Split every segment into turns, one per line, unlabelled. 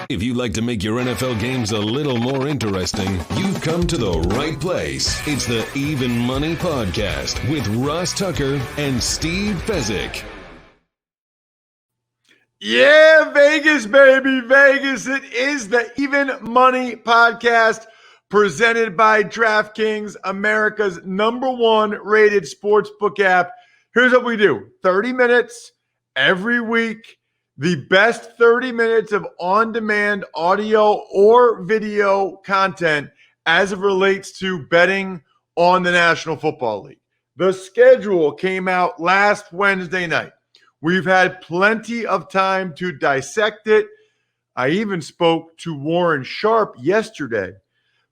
If you'd like to make your NFL games a little more interesting, you've come to the right place. It's the Even Money Podcast with Ross Tucker and Steve Fezzik.
Yeah, Vegas, baby, Vegas. It is the Even Money Podcast presented by DraftKings, America's #1 rated sportsbook app. Here's what we do. 30 minutes every week. The best 30 minutes of on-demand audio or video content as it relates to betting on the National Football League. The schedule came out last Wednesday night. We've had plenty of time to dissect it. I even spoke to Warren Sharp yesterday,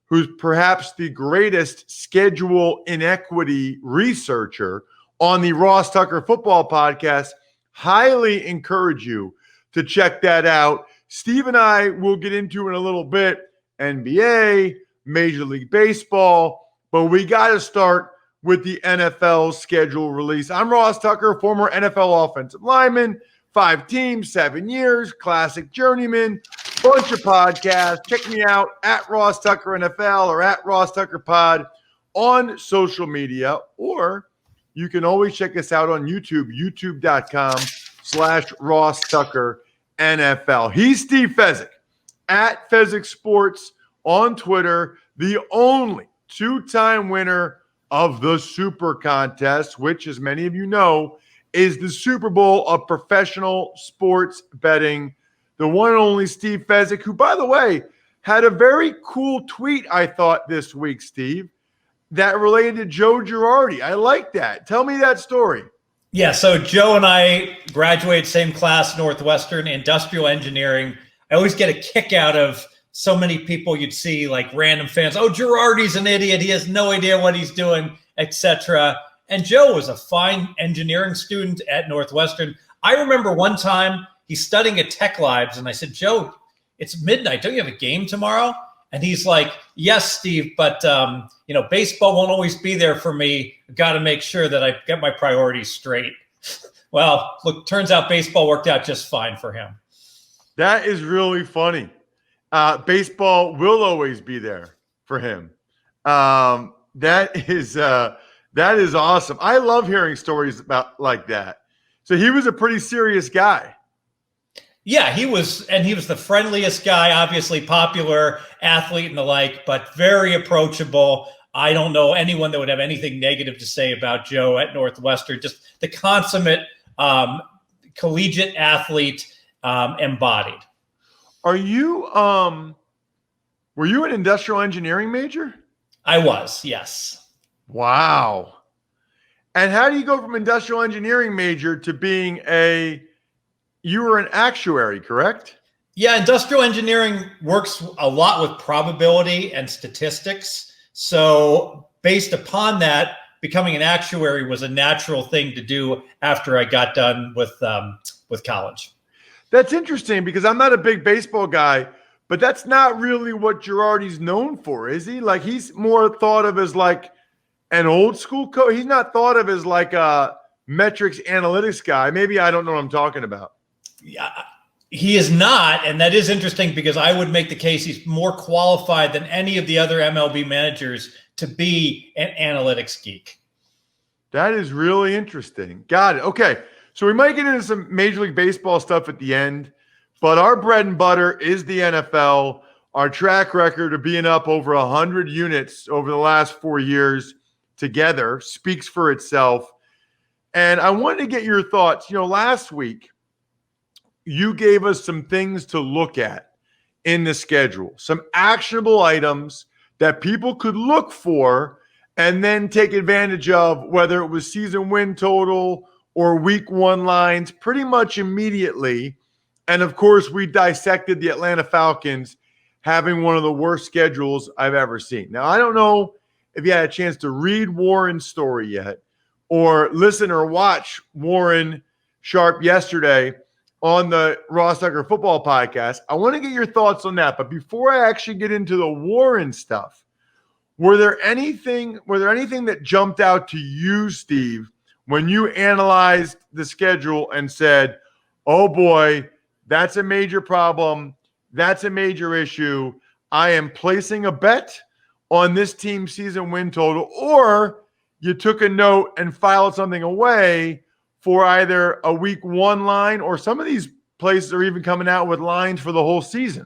who's perhaps the greatest schedule inequity researcher on the Ross Tucker Football Podcast. Highly encourage you to check that out. Steve and I will get into in a little bit NBA, Major League Baseball, but we got to start with the NFL schedule release. I'm Ross Tucker, former NFL offensive lineman, 5 teams, 7 years, classic journeyman, bunch of podcasts. Check me out at Ross Tucker NFL or at Ross Tucker Pod on social media, or you can always check us out on YouTube, youtube.com/Ross Tucker NFL. He's Steve Fezzik at Fezzik Sports on Twitter, the only 2-time winner of the Super Contest, which, as many of you know, is the Super Bowl of professional sports betting. The one and only Steve Fezzik, who, by the way, had a very cool tweet, I thought, this week, Steve, that related to Joe Girardi. I like that. Tell me that story.
Yeah, so Joe and I graduated same class, Northwestern, industrial engineering. I always get a kick out of so many people you'd see, like random fans. Oh, Girardi's an idiot. He has no idea what he's doing, etc. And Joe was a fine engineering student at Northwestern. I remember one time he's studying at Tech Labs, and I said, Joe, it's midnight. Don't you have a game tomorrow? And he's like, yes, Steve, but baseball won't always be there for me. I've got to make sure that I get my priorities straight. Well, look, turns out baseball worked out just fine for him.
That is really funny. Baseball will always be there for him. That is awesome. I love hearing stories about like that. So he was a pretty serious guy.
Yeah, he was the friendliest guy, obviously popular athlete and the like, but very approachable. I don't know anyone that would have anything negative to say about Joe at Northwestern. Just the consummate collegiate athlete embodied.
Were you an industrial engineering major?
I was, yes.
Wow. And how do you go from industrial engineering major to being you were an actuary, correct?
Yeah, industrial engineering works a lot with probability and statistics. So based upon that, becoming an actuary was a natural thing to do after I got done with college.
That's interesting because I'm not a big baseball guy, but that's not really what Girardi's known for, is he? Like, he's more thought of as like an old school coach. He's not thought of as like a metrics analytics guy. Maybe I don't know what I'm talking about.
Yeah, he is not, and that is interesting because I would make the case he's more qualified than any of the other MLB managers to be an analytics geek.
That is really interesting. Got it. Okay, so we might get into some Major League Baseball stuff at the end, but our bread and butter is the NFL. Our track record of being up over 100 units over the last 4 years together speaks for itself. And I wanted to get your thoughts. Last week, you gave us some things to look at in the schedule, some actionable items that people could look for and then take advantage of, whether it was season win total or week 1 lines, pretty much immediately. And of course, we dissected the Atlanta Falcons having one of the worst schedules I've ever seen. Now, I don't know if you had a chance to read Warren's story yet or listen or watch Warren Sharp yesterday on the Ross Tucker Football Podcast. I want to get your thoughts on that. But before I actually get into the Warren stuff, were there anything that jumped out to you, Steve, when you analyzed the schedule and said, oh boy, that's a major problem. That's a major issue. I am placing a bet on this team's season win total, or you took a note and filed something away for either a week 1 line, or some of these places are even coming out with lines for the whole season.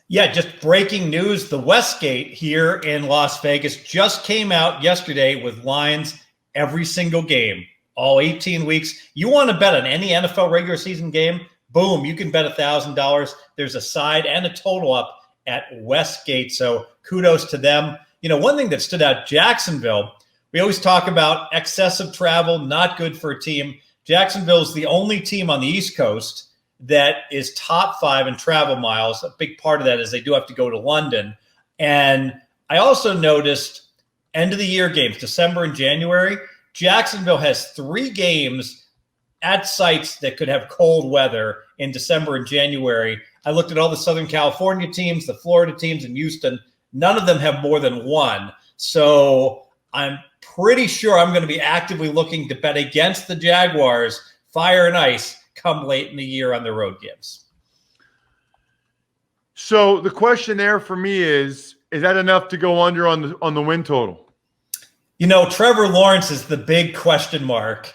Yeah, just breaking news. The Westgate here in Las Vegas just came out yesterday with lines every single game, all 18 weeks. You want to bet on any NFL regular season game? Boom, you can bet $1,000. There's a side and a total up at Westgate. So kudos to them. You know, one thing that stood out, Jacksonville, we always talk about excessive travel, not good for a team. Jacksonville is the only team on the East Coast that is top 5 in travel miles. A big part of that is they do have to go to London. And I also noticed end of the year games, December and January, Jacksonville has 3 games at sites that could have cold weather in December and January. I looked at all the Southern California teams, the Florida teams, and Houston. None of them have more than 1. So I'm pretty sure I'm going to be actively looking to bet against the Jaguars, fire and ice, come late in the year on the road games.
So the question there for me is that enough to go under on the win total?
You know, Trevor Lawrence is the big question mark,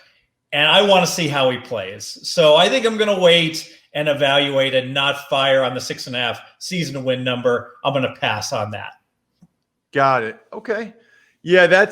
and I want to see how he plays. So I think I'm going to wait and evaluate and not fire on the 6.5 season win number. I'm going to pass on that.
Got it. Okay. Yeah,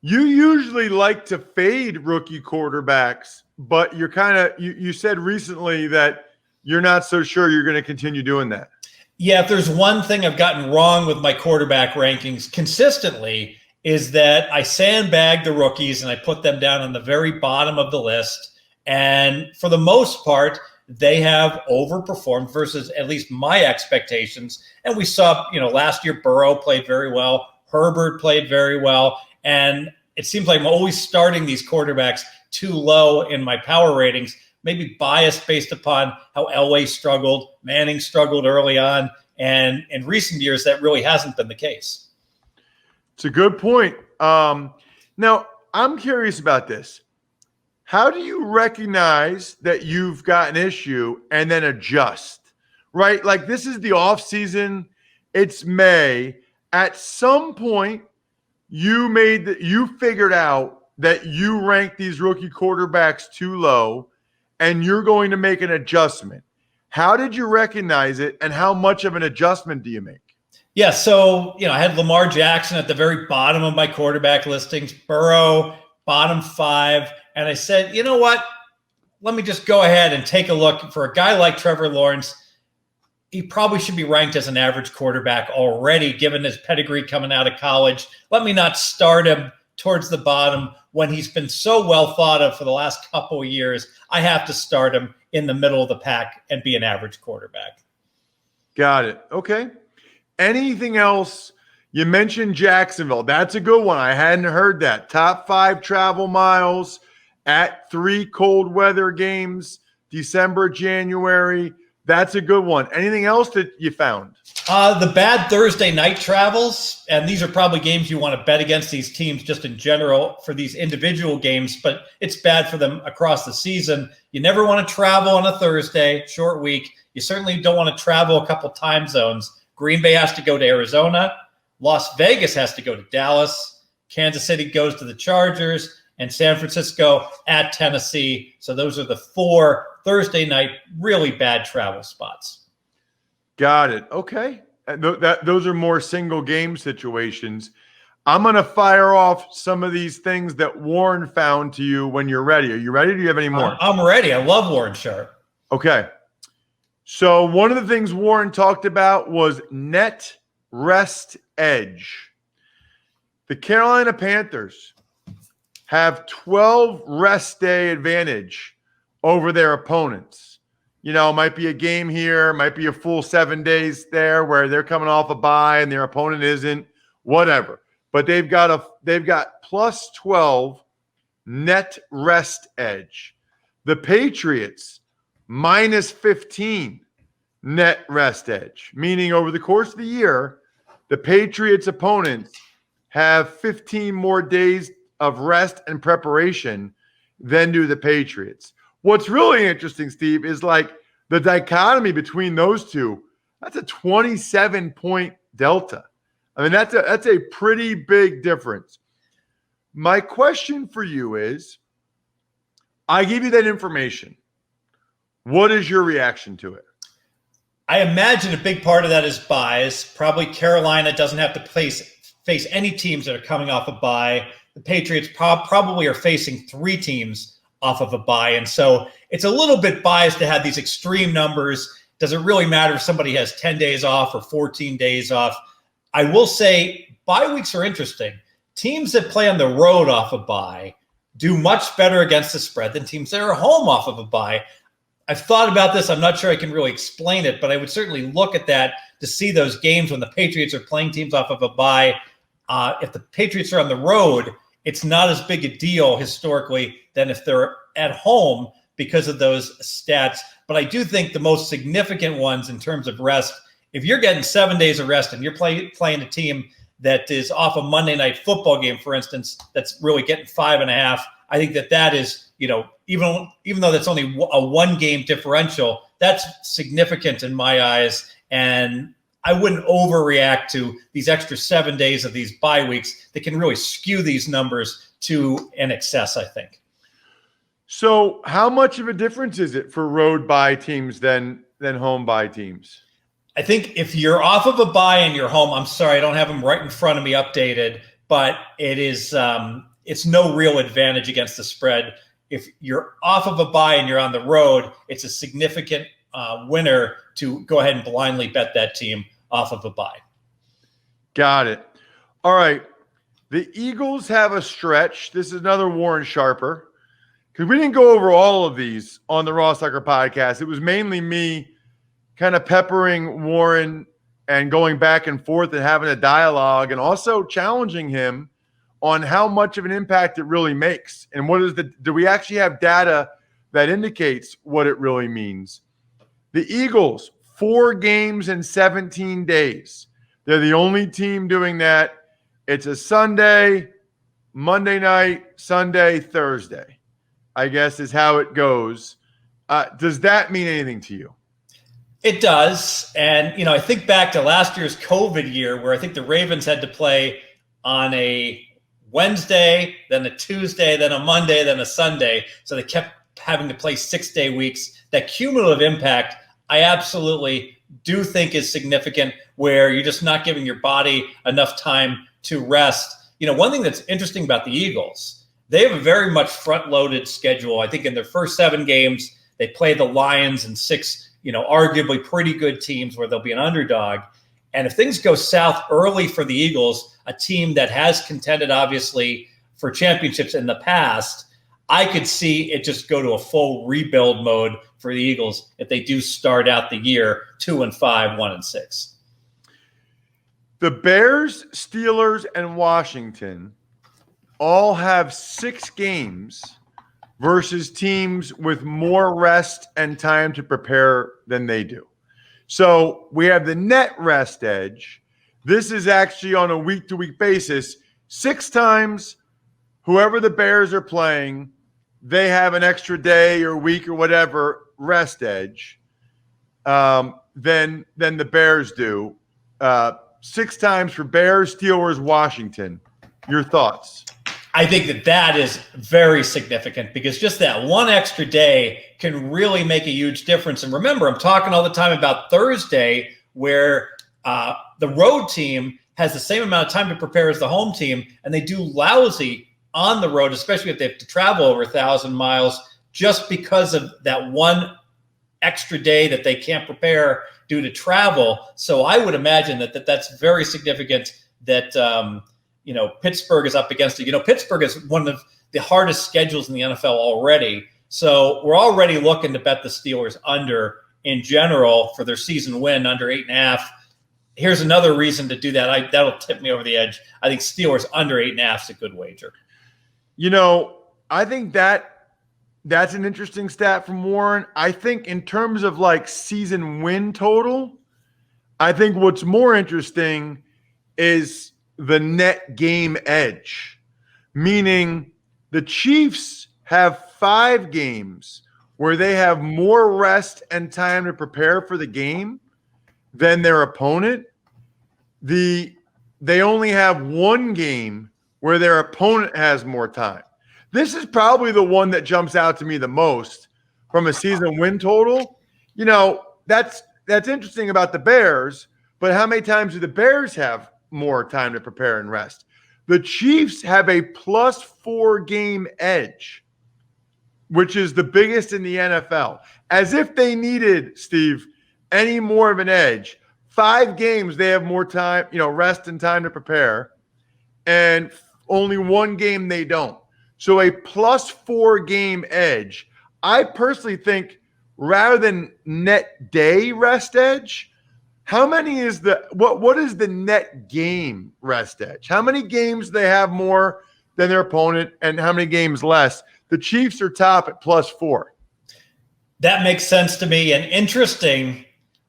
you usually like to fade rookie quarterbacks, but you're kind of, you said recently that you're not so sure you're going to continue doing that.
Yeah, if there's one thing I've gotten wrong with my quarterback rankings consistently is that I sandbag the rookies and I put them down on the very bottom of the list. And for the most part, they have overperformed versus at least my expectations. And we saw, last year Burrow played very well. Herbert played very well. And it seems like I'm always starting these quarterbacks too low in my power ratings, maybe biased based upon how Elway struggled, Manning struggled early on. And in recent years, that really hasn't been the case.
It's a good point. Now, I'm curious about this. How do you recognize that you've got an issue and then adjust, right? Like, this is the off season. It's May. At some point, you figured out that you ranked these rookie quarterbacks too low and you're going to make an adjustment. How did you recognize it, and how much of an adjustment do you make?
Yeah, so, I had Lamar Jackson at the very bottom of my quarterback listings, Burrow, bottom 5. And I said, you know what? Let me just go ahead and take a look. For a guy like Trevor Lawrence, he probably should be ranked as an average quarterback already, given his pedigree coming out of college. Let me not start him towards the bottom when he's been so well thought of for the last couple of years. I have to start him in the middle of the pack and be an average quarterback.
Got it. Okay. Anything else? You mentioned Jacksonville. That's a good one. I hadn't heard that. Top 5 travel miles at 3 cold weather games, December, January. That's a good one. Anything else that you found?
The bad Thursday night travels, and these are probably games you want to bet against these teams just in general for these individual games, but it's bad for them across the season. You never want to travel on a Thursday, short week. You certainly don't want to travel a couple time zones. Green Bay has to go to Arizona. Las Vegas has to go to Dallas. Kansas City goes to the Chargers, and San Francisco at Tennessee. So those are the 4 Thursday night really bad travel spots.
Got it. Okay. Those are more single game situations. I'm going to fire off some of these things that Warren found to you when you're ready. Are you ready? Do you have any more?
I'm ready. I love Warren Sharp.
Okay. So one of the things Warren talked about was net rest edge. The Carolina Panthers have 12 rest day advantage over their opponents. It might be a game here, might be a full 7 days there where they're coming off a bye and their opponent isn't, whatever. But they've got plus 12 net rest edge. The Patriots minus 15 net rest edge, meaning over the course of the year, the Patriots opponents have 15 more days of rest and preparation than do the Patriots. What's really interesting, Steve, is like the dichotomy between those two. That's a 27-point delta. I mean, that's a pretty big difference. My question for you is, I give you that information. What is your reaction to it?
I imagine a big part of that is buys. Probably Carolina doesn't have to face any teams that are coming off a bye. The Patriots probably are facing 3 teams off of a bye. And so it's a little bit biased to have these extreme numbers. Does it really matter if somebody has 10 days off or 14 days off? I will say bye weeks are interesting. Teams that play on the road off a bye do much better against the spread than teams that are home off of a bye. I've thought about this. I'm not sure I can really explain it, but I would certainly look at that to see those games when the Patriots are playing teams off of a bye. If the Patriots are on the road, it's not as big a deal historically than if they're at home because of those stats. But I do think the most significant ones in terms of rest, if you're getting 7 days of rest and you're playing a team that is off a Monday Night Football game, for instance, that's really getting 5.5, I think that is, even though that's only a 1-game differential, that's significant in my eyes. And I wouldn't overreact to these extra 7 days of these bye weeks that can really skew these numbers to an excess, I think.
So how much of a difference is it for road bye teams than home bye teams?
I think if you're off of a bye and you're home, I'm sorry, I don't have them right in front of me updated, but it is it's no real advantage against the spread. If you're off of a bye and you're on the road, it's a significant winner to go ahead and blindly bet that team off of a bye. Got
it. All right. The Eagles have a stretch. This is another Warren Sharper, because we didn't go over all of these on the Ross Tucker podcast. It was mainly me kind of peppering Warren and going back and forth and having a dialogue, and also challenging him on how much of an impact it really makes. And do we actually have data that indicates what it really means? The Eagles, 4 games in 17 days. They're the only team doing that. It's a Sunday, Monday night, Sunday, Thursday, I guess is how it goes. Does that mean anything to you?
It does. And, I think back to last year's COVID year where I think the Ravens had to play on a Wednesday, then a Tuesday, then a Monday, then a Sunday. So they kept having to play 6-day weeks. That cumulative impact, I absolutely do think is significant, where you're just not giving your body enough time to rest. One thing that's interesting about the Eagles, they have a very much front-loaded schedule. I think in their first 7 games, they play the Lions and 6 arguably pretty good teams where they'll be an underdog. And if things go south early for the Eagles, a team that has contended, obviously, for championships in the past, I could see it just go to a full rebuild mode for the Eagles if they do start out the year 2-5, 1-6.
The Bears, Steelers, and Washington all have 6 games versus teams with more rest and time to prepare than they do. So we have the net rest edge. This is actually on a week-to-week basis. 6 times, whoever the Bears are playing, they have an extra day or week or whatever rest edge than the Bears do. 6 times for Bears, Steelers, Washington. Your thoughts?
I think that is very significant, because just that one extra day can really make a huge difference. And remember, I'm talking all the time about Thursday, where the road team has the same amount of time to prepare as the home team, and they do lousy on the road, especially if they have to travel over 1,000 miles, just because of that one extra day that they can't prepare due to travel. So I would imagine that's very significant that Pittsburgh is up against it. Pittsburgh is one of the hardest schedules in the NFL already. So we're already looking to bet the Steelers under in general for their season win, under 8.5. Here's another reason to do that. That'll tip me over the edge. I think Steelers under 8.5 is a good wager.
I think that's an interesting stat from Warren. I think in terms of like season win total, I think what's more interesting is the net game edge, meaning the Chiefs have 5 games where they have more rest and time to prepare for the game than their opponent, they only have one game where their opponent has more time. This is probably the one that jumps out to me the most from a season win total. You know, that's interesting about the Bears, but how many times do the Bears have more time to prepare and rest? The Chiefs have a +4 game edge, which is the biggest in the NFL. As if they needed, Steve, any more of an edge. 5 games, they have more time, rest and time to prepare, and only 1 game they don't. So a +4 game edge. I personally think rather than net day rest edge, how many is what is the net game rest edge? How many games they have more than their opponent and how many games less? The Chiefs are top at +4.
That makes sense to me. And interesting,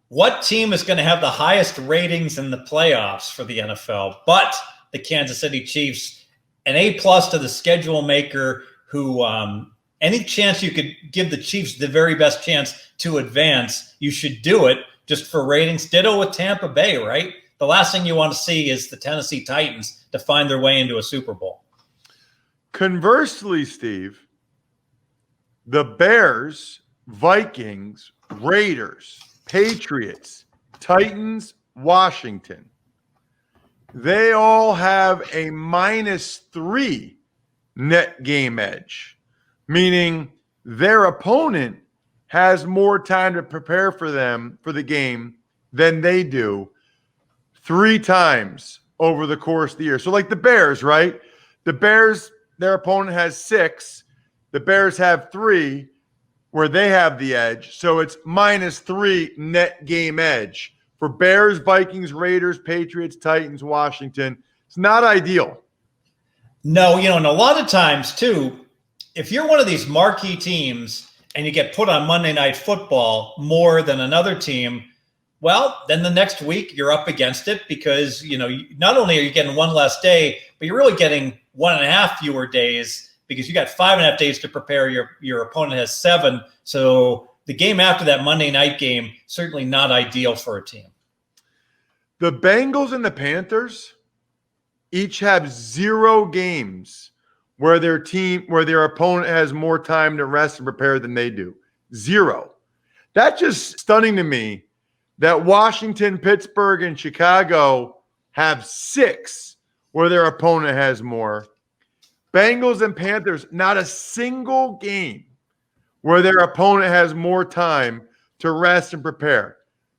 what team is going to have the highest ratings in the playoffs for the NFL? But the Kansas City Chiefs, an A+ to the schedule maker who any chance you could give the Chiefs the very best chance to advance, you should do it just for ratings. Ditto with Tampa Bay, right? The last thing you want to see is the Tennessee Titans to find their way into a Super Bowl.
Conversely, Steve, the Bears, Vikings, Raiders, Patriots, Titans, Washington, they all have a -3 net game edge, meaning their opponent has more time to prepare for them for the game than they do 3 times over the course of the year. So like the Bears, right? The Bears, their opponent has 6. The Bears have 3 where they have the edge. So it's -3 net game edge for Bears, Vikings, Raiders, Patriots, Titans, Washington. It's not ideal.
No, and a lot of times too, if you're one of these marquee teams and you get put on Monday Night Football more than another team, well, then the next week you're up against it because, not only are you getting 1 less day, but you're really getting 1.5 fewer days because you got 5.5 days to prepare. Your opponent has 7. So the game after that Monday night game, certainly not ideal for a team.
The Bengals and the Panthers each have 0 games where their opponent has more time to rest and prepare than they do. 0. That's just stunning to me that Washington, Pittsburgh, and Chicago have 6 where their opponent has more. Bengals and Panthers, not a single game where their opponent has more time to rest and prepare.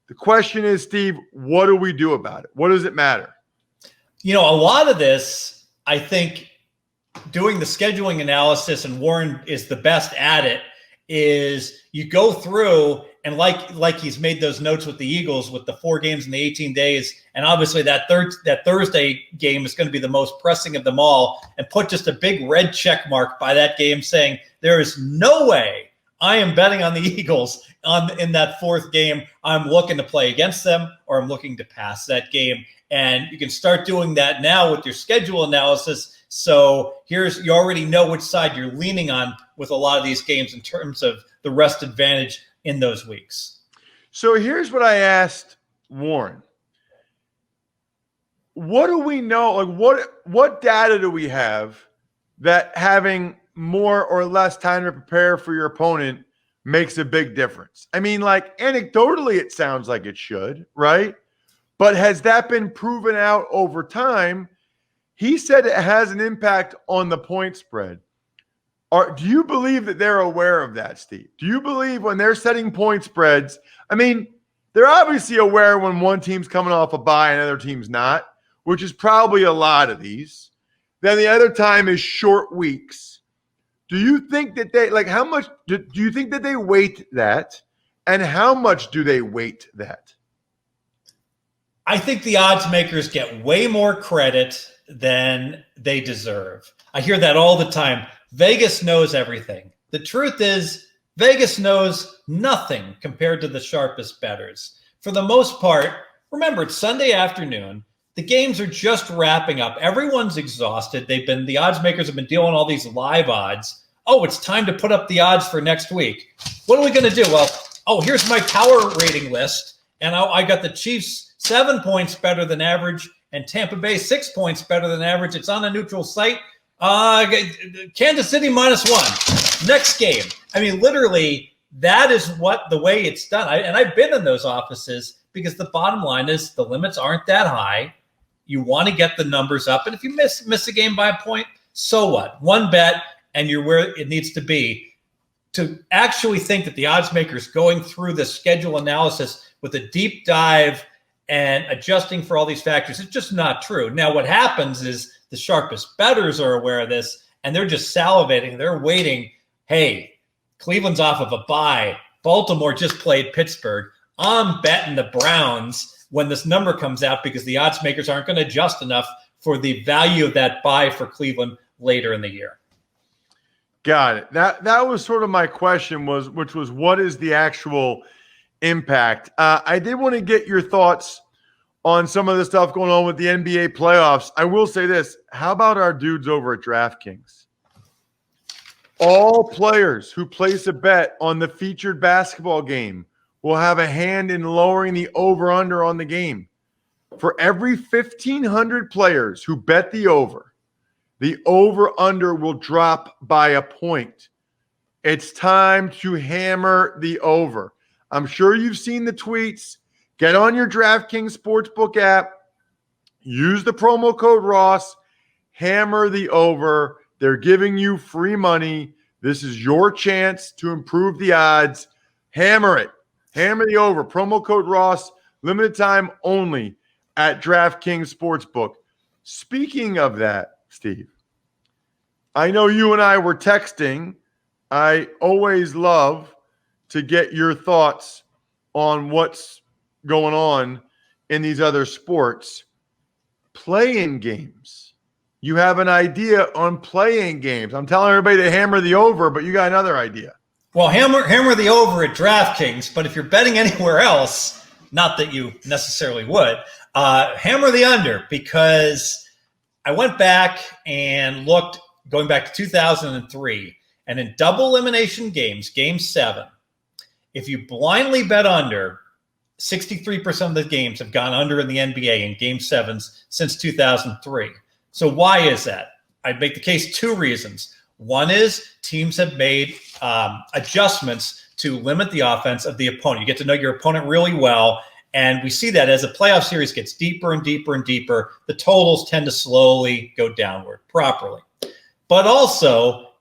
The question is, Steve, what do we do about it? What does it matter?
A lot of this, I think, doing the scheduling analysis, and Warren is the best at it, is you go through and like he's made those notes with the Eagles with the 4 games in the 18 days. And obviously that Thursday game is going to be the most pressing of them all, and put just a big red check mark by that game saying there is no way I am betting on the Eagles in that 4th game. I'm looking to play against them or I'm looking to pass that game. And you can start doing that now with your schedule analysis. So you already know which side you're leaning on with a lot of these games in terms of the rest advantage in those weeks.
So here's what I asked Warren. What do we know? Like what data do we have that having more or less time to prepare for your opponent makes a big difference? I mean, like anecdotally, it sounds like it should, right? But has that been proven out over time? He said it has an impact on the point spread. Do you believe that they're aware of that, Steve? Do you believe when they're setting point spreads? I mean, they're obviously aware when one team's coming off a bye and another team's not, which is probably a lot of these. Then the other time is short weeks. Do you think that how much do you think that they weight that? And how much do they weight that?
I think the odds makers get way more credit than they deserve. I hear that all the time. Vegas knows everything. The truth is, Vegas knows nothing compared to the sharpest bettors. For the most part, remember, it's Sunday afternoon. The games are just wrapping up. Everyone's exhausted. The odds makers have been dealing all these live odds oh, it's time to put up the odds for next week. What are we going to do? Well, here's my power rating list. And I got the Chiefs 7 points better than average and Tampa Bay 6 points better than average. It's on a neutral site. Kansas City -1. Next game. I mean, literally, that is the way it's done. And I've been in those offices because the bottom line is the limits aren't that high. You want to get the numbers up. And if you miss a game by a point, so what? One bet and you're where it needs to be. To actually think that the odds makers going through the schedule analysis with a deep dive and adjusting for all these factors, it's just not true. Now, what happens is the sharpest bettors are aware of this, and they're just salivating. They're waiting. Hey, Cleveland's off of a bye. Baltimore just played Pittsburgh. I'm betting the Browns when this number comes out because the odds makers aren't going to adjust enough for the value of that bye for Cleveland later in the year.
Got it. That was sort of my question, which was what is the actual impact? I did want to get your thoughts on some of the stuff going on with the NBA playoffs. I will say this. How about our dudes over at DraftKings? All players who place a bet on the featured basketball game will have a hand in lowering the over-under on the game. For every 1,500 players who bet the over-under will drop by a point. It's time to hammer the over. I'm sure you've seen the tweets. Get on your DraftKings Sportsbook app. Use the promo code Ross. Hammer the over. They're giving you free money. This is your chance to improve the odds. Hammer it. Hammer the over. Promo code Ross. Limited time only at DraftKings Sportsbook. Speaking of that, Steve, I know you and I were texting. I always love to get your thoughts on what's going on in these other sports. Play-in games. You have an idea on play-in games. I'm telling everybody to hammer the over, but you got another idea.
Well, hammer the over at DraftKings, but if you're betting anywhere else, not that you necessarily would, hammer the under, because I went back and looked going back to 2003, and in double elimination games, Game 7, if you blindly bet under, 63% of the games have gone under in the NBA in Game 7s since 2003. So why is that? I'd make the case 2 reasons. One is teams have made adjustments to limit the offense of the opponent. You get to know your opponent really well, and we see that as the playoff series gets deeper and deeper and deeper, the totals tend to slowly go downward properly. But also,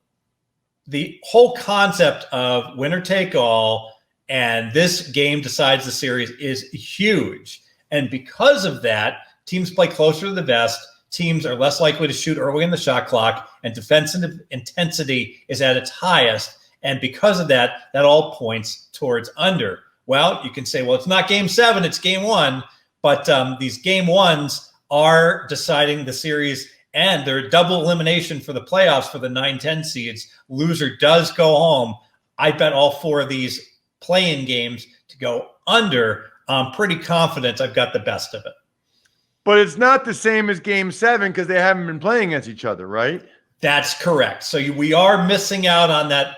the whole concept of winner take all and this game decides the series is huge. And because of that, teams play closer to the vest. Teams are less likely to shoot early in the shot clock, and defensive intensity is at its highest. And because of that, that all points towards under. Well, you can say, well, it's not Game 7, it's Game 1. But these Game 1s are deciding the series, and they're double elimination for the playoffs for the 9-10 seeds. Loser does go home. I bet all 4 of these play-in games to go under. I'm pretty confident I've got the best of it.
But it's not the same as Game 7 because they haven't been playing against each other, right?
That's correct. So we are missing out on that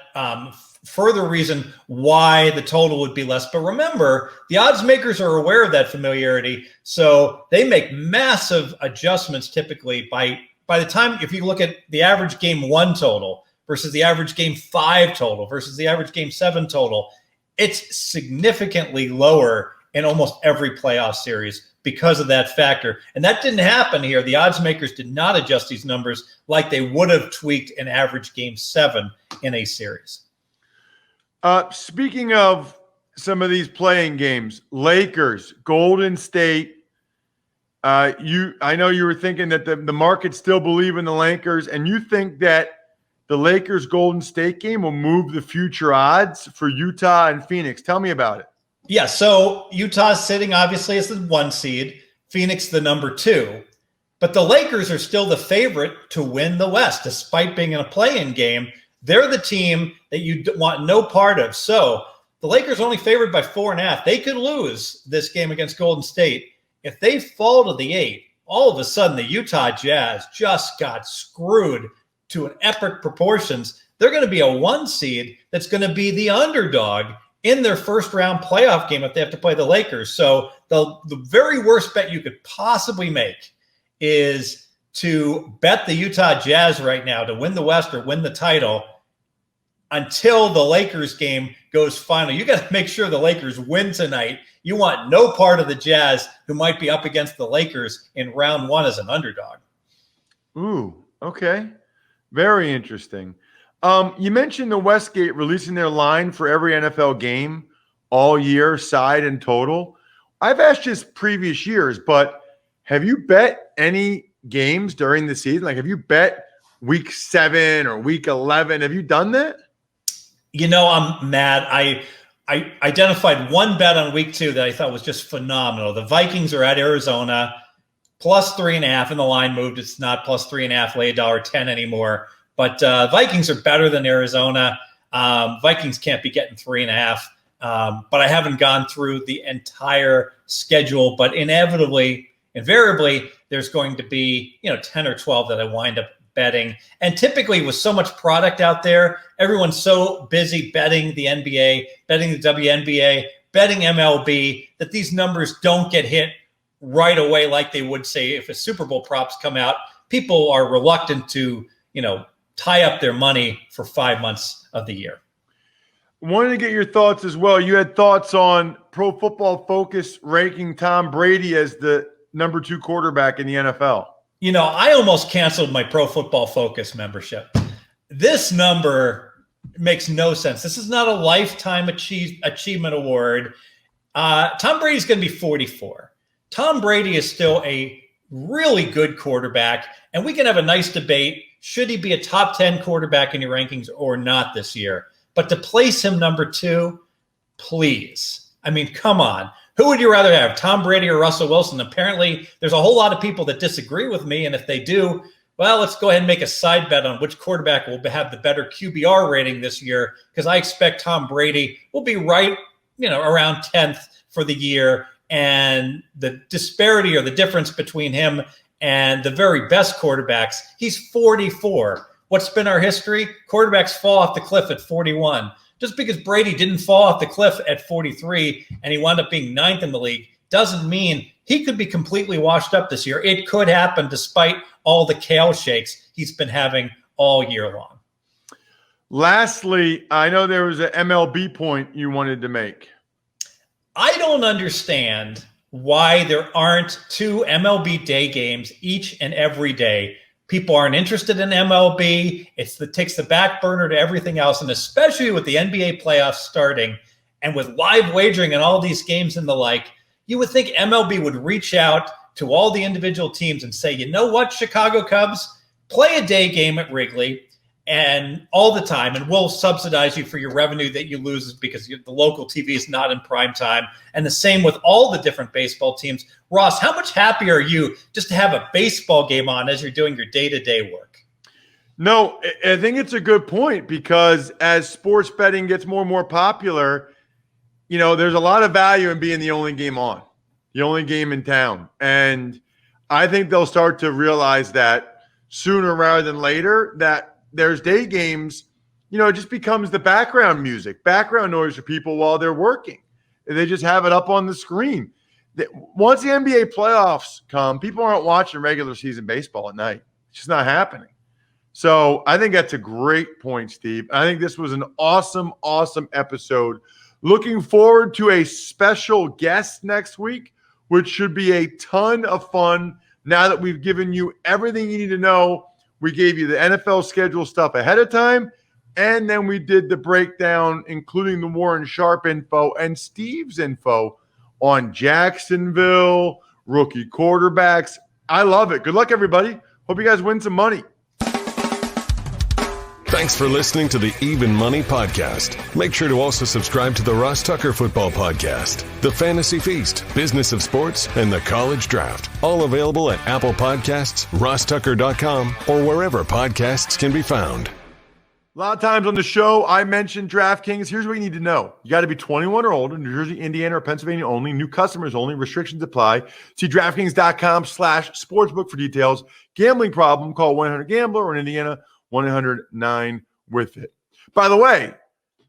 further reason why the total would be less. But remember, the odds makers are aware of that familiarity, so they make massive adjustments typically by the time, if you look at the average Game 1 total versus the average Game 5 total versus the average Game 7 total, it's significantly lower in almost every playoff series because of that factor. And that didn't happen here. The odds makers did not adjust these numbers like they would have tweaked an average Game 7 in a series.
Speaking of some of these playing games, Lakers, Golden State. I know you were thinking that the market still believe in the Lakers, and you think that the Lakers Golden State game will move the future odds for Utah and Phoenix. Tell me about it.
Yeah, so Utah's sitting obviously as the 1 seed, Phoenix the number 2. But the Lakers are still the favorite to win the West, despite being in a play-in game. They're the team that you want no part of. So the Lakers only favored by 4.5. They could lose this game against Golden State. If they fall to the 8, all of a sudden the Utah Jazz just got screwed to an epic proportions. They're going to be a 1 seed that's going to be the underdog in their first round playoff game if they have to play the Lakers. So the very worst bet you could possibly make is to bet the Utah Jazz right now to win the West or win the title until the Lakers game goes final. You got to make sure the Lakers win tonight. You want no part of the Jazz, who might be up against the Lakers in round 1 as an underdog.
Ooh, okay. Very interesting. You mentioned the Westgate releasing their line for every NFL game all year, side and total. I've asked this previous years, but have you bet any games during the season? Like, have you bet week 7 or week 11? Have you done that?
I'm mad. I identified one bet on week 2 that I thought was just phenomenal. The Vikings are at Arizona, plus 3.5, and the line moved. It's not plus 3.5, lay $1.10 anymore. But Vikings are better than Arizona. Vikings can't be getting 3.5. But I haven't gone through the entire schedule. But invariably, there's going to be 10 or 12 that I wind up betting. And typically, with so much product out there, everyone's so busy betting the NBA, betting the WNBA, betting MLB, that these numbers don't get hit right away like they would say if a Super Bowl props come out. People are reluctant to tie up their money for 5 months of the year.
Wanted to get your thoughts as well. You had thoughts on Pro Football Focus ranking Tom Brady as the number 2 quarterback in the NFL.
I almost canceled my Pro Football Focus membership. This number makes no sense. This is not a lifetime achievement award. Tom Brady's going to be 44. Tom Brady is still a really good quarterback, and we can have a nice debate. Should he be a top 10 quarterback in your rankings or not this year? But to place him number 2, please. I mean, come on. Who would you rather have, Tom Brady or Russell Wilson? Apparently, there's a whole lot of people that disagree with me, and if they do, well, let's go ahead and make a side bet on which quarterback will have the better QBR rating this year, because I expect Tom Brady will be right, around 10th for the year, and the disparity or the difference between him and the very best quarterbacks, he's 44. What's been our history? Quarterbacks fall off the cliff at 41. Just because Brady didn't fall off the cliff at 43 and he wound up being 9th in the league doesn't mean he could be completely washed up this year. It could happen despite all the kale shakes he's been having all year long.
Lastly, I know there was an MLB point you wanted to make.
I don't understand why there aren't 2 MLB day games each and every day. People aren't interested in MLB. It takes the back burner to everything else, and especially with the NBA playoffs starting and with live wagering and all these games and the like, you would think MLB would reach out to all the individual teams and say, you know what, Chicago Cubs, play a day game at Wrigley and all the time, and we'll subsidize you for your revenue that you lose because the local TV is not in prime time. And the same with all the different baseball teams. Ross, how much happier are you just to have a baseball game on as you're doing your day-to-day work?
No, I think it's a good point, because as sports betting gets more and more popular, there's a lot of value in being the only game on, the only game in town. And I think they'll start to realize that sooner rather than later, that there's day games, it just becomes the background music, background noise for people while they're working. They just have it up on the screen. Once the NBA playoffs come, people aren't watching regular season baseball at night. It's just not happening. So I think that's a great point, Steve. I think this was an awesome, awesome episode. Looking forward to a special guest next week, which should be a ton of fun now that we've given you everything you need to know. We gave you the NFL schedule stuff ahead of time, and then we did the breakdown, including the Warren Sharp info and Steve's info on Jacksonville, rookie quarterbacks. I love it. Good luck, everybody. Hope you guys win some money.
Thanks for listening to the Even Money Podcast. Make sure to also subscribe to the Ross Tucker Football Podcast, The Fantasy Feast, Business of Sports, and The College Draft. All available at Apple Podcasts, rosstucker.com, or wherever podcasts can be found.
A lot of times on the show, I mentioned DraftKings. Here's what you need to know. You got to be 21 or older, New Jersey, Indiana, or Pennsylvania only. New customers only. Restrictions apply. See DraftKings.com/sportsbook for details. Gambling problem, call 1-800-GAMBLER, or in Indiana, 1-800-9 with it. By the way,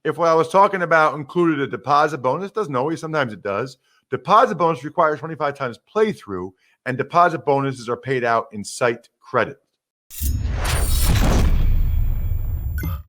if what I was talking about included a deposit bonus, doesn't always, sometimes it does. Deposit bonus requires 25 times playthrough, and deposit bonuses are paid out in site credit.